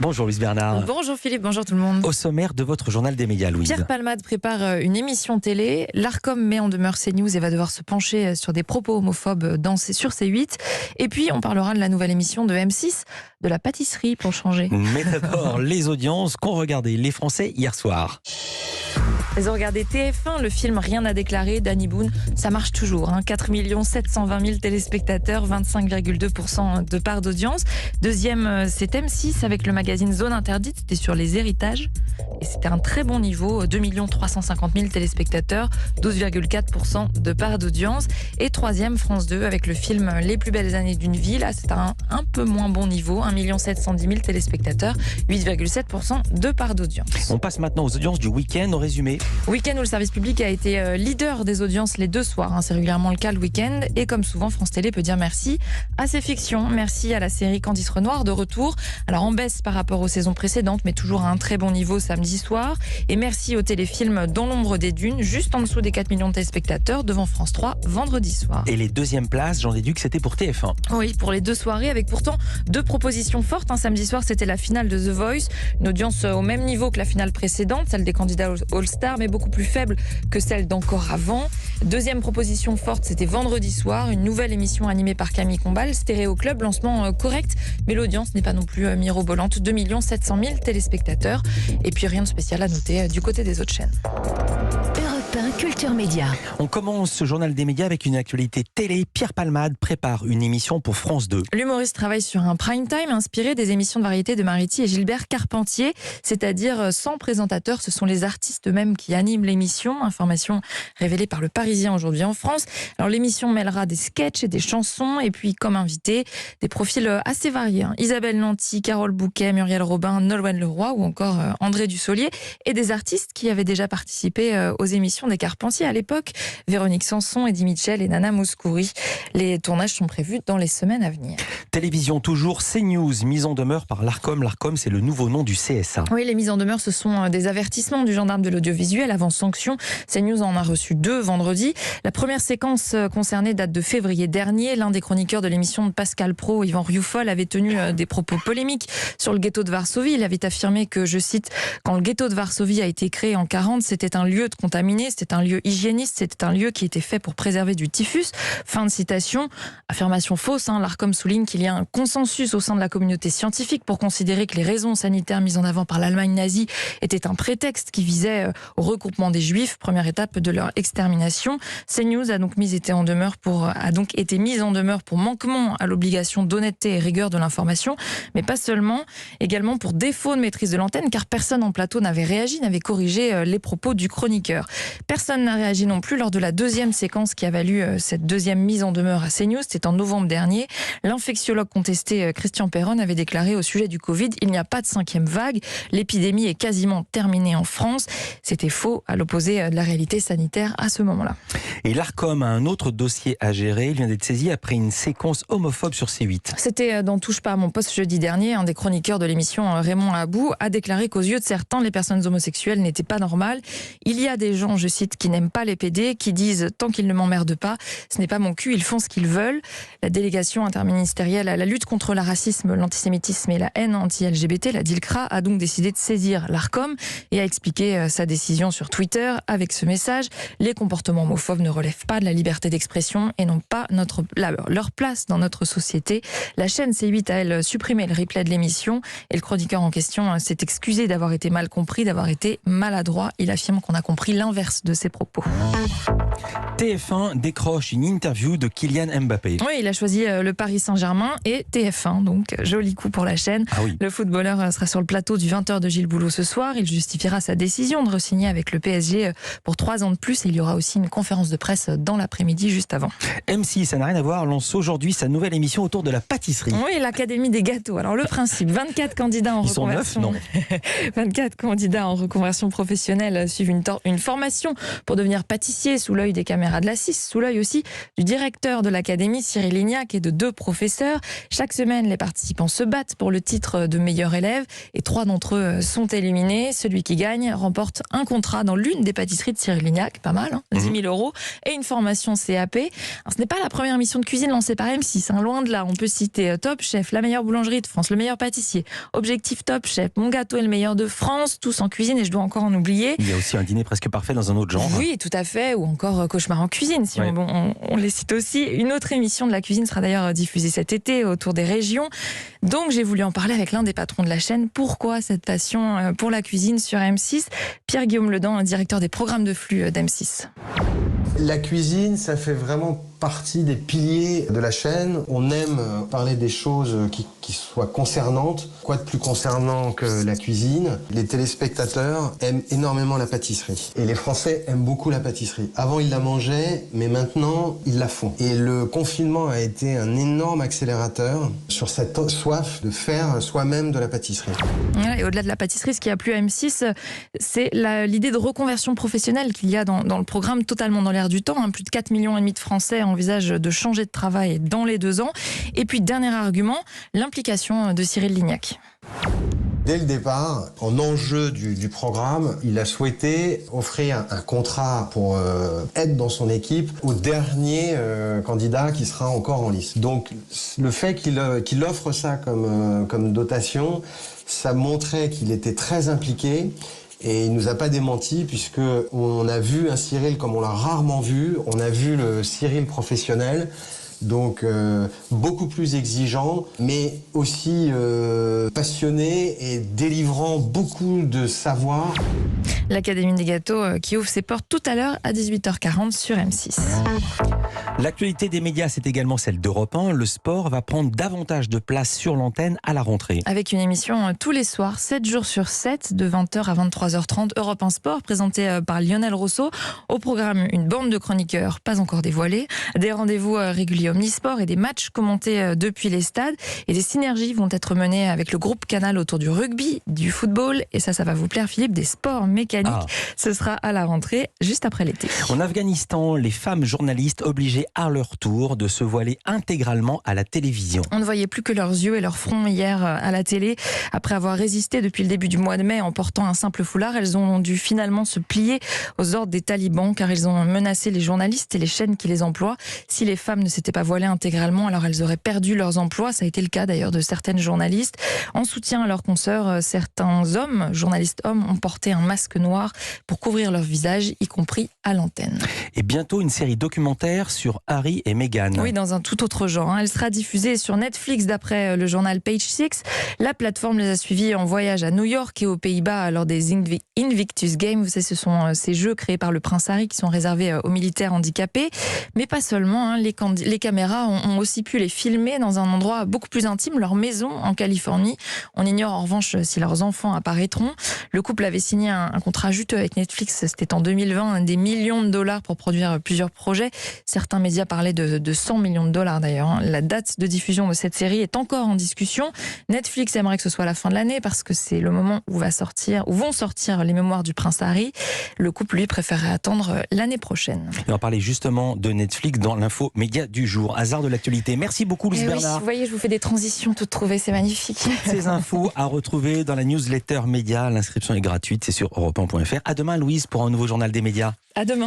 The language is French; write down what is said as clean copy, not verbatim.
Bonjour Louise Bernard. Bonjour Philippe, bonjour tout le monde. Au sommaire de votre journal des médias, Louise. Pierre Palmade prépare une émission télé. L'Arcom met en demeure CNews et va devoir se pencher sur des propos homophobes sur C8. Et puis on parlera de la nouvelle émission de M6, de la pâtisserie pour changer. Mais d'abord, les audiences qu'ont regardé les Français hier soir. Ils ont regardé TF1, le film Rien à déclarer d'Annie Boone. Ça marche toujours, 4 720 000 téléspectateurs, 25,2% de part d'audience. Deuxième, c'est M6 avec le magazine Zone Interdite. C'était sur les héritages. Et c'était un très bon niveau, 2 350 000 téléspectateurs, 12,4% de part d'audience. Et troisième, France 2 avec le film Les plus belles années d'une vie. Là, c'est un peu moins bon niveau, 1 710 000 téléspectateurs, 8,7% de part d'audience. On passe maintenant aux audiences du week-end, au résumé. Week-end où le service public a été leader des audiences les deux soirs. C'est régulièrement le cas le week-end. Et comme souvent, France Télé peut dire merci à ses fictions. Merci à la série Candice Renoir de retour. Alors en baisse par rapport aux saisons précédentes, mais toujours à un très bon niveau samedi soir. Et merci au téléfilm Dans l'ombre des dunes, juste en dessous des 4 millions de téléspectateurs, devant France 3 vendredi soir. Et les deuxièmes places, j'en déduis que c'était pour TF1. Oui, pour les deux soirées, avec pourtant deux propositions fortes. Samedi soir, c'était la finale de The Voice. Une audience au même niveau que la finale précédente, celle des candidats All-Star, mais beaucoup plus faible que celle d'encore avant. Deuxième proposition forte, c'était vendredi soir, une nouvelle émission animée par Camille Combal, Stéréo Club, lancement correct, mais l'audience n'est pas non plus mirobolante, 2 700 000 téléspectateurs. Et puis rien de spécial à noter du côté des autres chaînes. Culture Média. On commence ce journal des médias avec une actualité télé. Pierre Palmade prépare une émission pour France 2. L'humoriste travaille sur un prime time inspiré des émissions de variété de Mariti et Gilbert Carpentier, c'est-à-dire sans présentateur. Ce sont les artistes eux-mêmes qui animent l'émission. Information révélée par Le Parisien aujourd'hui en France. Alors l'émission mêlera des sketchs et des chansons et puis comme invités, des profils assez variés. Isabelle Nanty, Carole Bouquet, Muriel Robin, Nolwenn Leroy ou encore André Dussolier et des artistes qui avaient déjà participé aux émissions des Carpentier à l'époque, Véronique Sanson, Eddie Mitchell et Nana Mouskouri. Les tournages sont prévus dans les semaines à venir. Télévision toujours, CNews, mise en demeure par l'Arcom. L'Arcom, c'est le nouveau nom du CSA. Oui, les mises en demeure, ce sont des avertissements du gendarme de l'audiovisuel avant sanction. CNews en a reçu 2 vendredi. La première séquence concernée date de février dernier. L'un des chroniqueurs de l'émission de Pascal Praud, Yvan Rioufol, avait tenu des propos polémiques sur le ghetto de Varsovie. Il avait affirmé que, je cite, « Quand le ghetto de Varsovie a été créé en 40, c'était un lieu de contaminés, c'était un lieu hygiéniste, c'était un lieu qui était fait pour préserver du typhus ». Fin de citation. Affirmation fausse. L'Arcom souligne qu'il y a un consensus au sein de la communauté scientifique pour considérer que les raisons sanitaires mises en avant par l'Allemagne nazie étaient un prétexte qui visait au regroupement des Juifs, première étape de leur extermination. CNews a donc été mise en demeure pour manquement à l'obligation d'honnêteté et rigueur de l'information, mais pas seulement, également pour défaut de maîtrise de l'antenne, car personne en plateau n'avait réagi, n'avait corrigé les propos du chroniqueur. Personne n'a réagi non plus lors de la deuxième séquence qui a valu cette deuxième mise en demeure à CNews. C'était en novembre dernier. L'infectiologue contesté Christian Perron avait déclaré au sujet du Covid « Il n'y a pas de 5e vague. L'épidémie est quasiment terminée en France ». C'était faux, à l'opposé de la réalité sanitaire à ce moment-là. Et l'Arcom a un autre dossier à gérer. Il vient d'être saisi après une séquence homophobe sur C8. C'était dans Touche pas à mon poste jeudi dernier. Un des chroniqueurs de l'émission, Raymond Abou, a déclaré qu'aux yeux de certains, les personnes homosexuelles n'étaient pas normales. Il y a des gens, je cite, qui n'aiment pas les PD, qui disent « Tant qu'ils ne m'emmerdent pas, ce n'est pas mon cul, ils font ce qu'ils veulent ». La délégation interministérielle à la lutte contre le racisme, l'antisémitisme et la haine anti-LGBT, la DILCRA, a donc décidé de saisir l'Arcom et a expliqué sa décision sur Twitter avec ce message « Les comportements homophobes ne relèvent pas de la liberté d'expression et n'ont pas leur place dans notre société. La chaîne C8 a, elle, supprimé le replay de l'émission et le chroniqueur en question s'est excusé d'avoir été mal compris, d'avoir été maladroit. Il affirme qu'on a compris l'inverse de ses propos. TF1 décroche une interview de Kylian Mbappé. Oui, il a choisi le Paris Saint-Germain et TF1, donc joli coup pour la chaîne. Ah oui. Le footballeur sera sur le plateau du 20h de Gilles Boulot ce soir. Il justifiera sa décision de re-signer avec le PSG pour 3 ans de plus et il y aura aussi une conférence de presse dans l'après-midi juste avant. M6, ça n'a rien à voir, lance aujourd'hui sa nouvelle émission autour de la pâtisserie. Oui, l'Académie des gâteaux. Alors le principe, 24 candidats en reconversion. Ils sont 9, non 24 candidats en reconversion professionnelle suivent une formation pour devenir pâtissier sous l'œil des caméras de la 6, sous l'œil aussi du directeur de l'académie, Cyril Lignac, et de 2 professeurs. Chaque semaine, les participants se battent pour le titre de meilleur élève et 3 d'entre eux sont éliminés. Celui qui gagne remporte un contrat dans l'une des pâtisseries de Cyril Lignac, pas mal, 10 000 € et une formation CAP. Alors, ce n'est pas la première émission de cuisine lancée par M6, loin de là. On peut citer Top Chef, la meilleure boulangerie de France, le meilleur pâtissier, Objectif Top Chef, Mon gâteau est le meilleur de France, tous en cuisine, et je dois encore en oublier. Il y a aussi un dîner presque parfait dans un autre genre. Oui, tout à fait, ou encore Cauchemar en cuisine, si on les cite aussi. Une autre émission de la cuisine sera d'ailleurs diffusée cet été autour des régions. Donc j'ai voulu en parler avec l'un des patrons de la chaîne. Pourquoi cette passion pour la cuisine sur M6 ? Pierre-Guillaume Ledan, directeur des programmes de flux d'M6. La cuisine, ça fait vraiment partie des piliers de la chaîne. On aime parler des choses qui soient concernantes. Quoi de plus concernant que la cuisine ? Les téléspectateurs aiment énormément la pâtisserie. Et les Français aiment beaucoup la pâtisserie. Avant, ils la mangeaient, mais maintenant, ils la font. Et le confinement a été un énorme accélérateur sur cette soif de faire soi-même de la pâtisserie. Et au-delà de la pâtisserie, ce qui a plu à M6, c'est l'idée de reconversion professionnelle qu'il y a dans le programme, totalement dans l'air du temps. Plus de 4,5 millions de Français envisagent de changer de travail dans les 2 ans. Et puis, dernier argument, l'implication de Cyril Lignac. Dès le départ, en enjeu du programme, il a souhaité offrir un contrat pour être dans son équipe au dernier candidat qui sera encore en lice. Donc le fait qu'il offre ça comme dotation, ça montrait qu'il était très impliqué. Et il nous a pas démenti, puisque on a vu un Cyril comme on l'a rarement vu. On a vu le Cyril professionnel, donc beaucoup plus exigeant, mais aussi passionné et délivrant beaucoup de savoir. L'Académie des gâteaux qui ouvre ses portes tout à l'heure à 18h40 sur M6. L'actualité des médias, c'est également celle d'Europe 1. Le sport va prendre davantage de place sur l'antenne à la rentrée. Avec une émission tous les soirs, 7 jours sur 7, de 20h à 23h30, Europe 1 Sport, présenté par Lionel Rousseau. Au programme, une bande de chroniqueurs pas encore dévoilés, des rendez-vous réguliers omnisports et des matchs commentés depuis les stades. Et des synergies vont être menées avec le groupe Canal autour du rugby, du football, et ça va vous plaire Philippe, des sports mécaniques. Ce sera à la rentrée, juste après l'été. En Afghanistan, les femmes journalistes obligées à leur tour de se voiler intégralement à la télévision. On ne voyait plus que leurs yeux et leur front hier à la télé. Après avoir résisté depuis le début du mois de mai en portant un simple foulard, elles ont dû finalement se plier aux ordres des talibans, car ils ont menacé les journalistes et les chaînes qui les emploient. Si les femmes ne s'étaient pas voilées intégralement, alors elles auraient perdu leurs emplois. Ça a été le cas d'ailleurs de certaines journalistes. En soutien à leurs consoeurs, certains hommes, journalistes hommes, ont porté un masque noir pour couvrir leur visage, y compris à l'antenne. Et bientôt une série documentaire sur Harry et Meghan. Oui, dans un tout autre genre. Elle sera diffusée sur Netflix d'après le journal Page Six. La plateforme les a suivis en voyage à New York et aux Pays-Bas lors des Invictus Games. Vous savez, ce sont ces jeux créés par le prince Harry qui sont réservés aux militaires handicapés. Mais pas seulement. Les caméras ont aussi pu les filmer dans un endroit beaucoup plus intime, leur maison en Californie. On ignore en revanche si leurs enfants apparaîtront. Le couple avait signé un contrat juteux avec Netflix. C'était en 2020, des millions de dollars pour produire plusieurs projets. Certains médias parlaient de 100 millions de dollars d'ailleurs. La date de diffusion de cette série est encore en discussion. Netflix aimerait que ce soit la fin de l'année parce que c'est le moment où vont sortir les mémoires du prince Harry. Le couple, lui, préférerait attendre l'année prochaine. On va parler justement de Netflix dans l'info média du jour. Hasard de l'actualité. Merci beaucoup, Louise Bernard. Oui, vous voyez, je vous fais des transitions toutes trouvées, c'est magnifique. Ces infos à retrouver dans la newsletter média. L'inscription est gratuite, c'est sur europe1.fr. À demain, Louise, pour un nouveau journal des médias. À demain.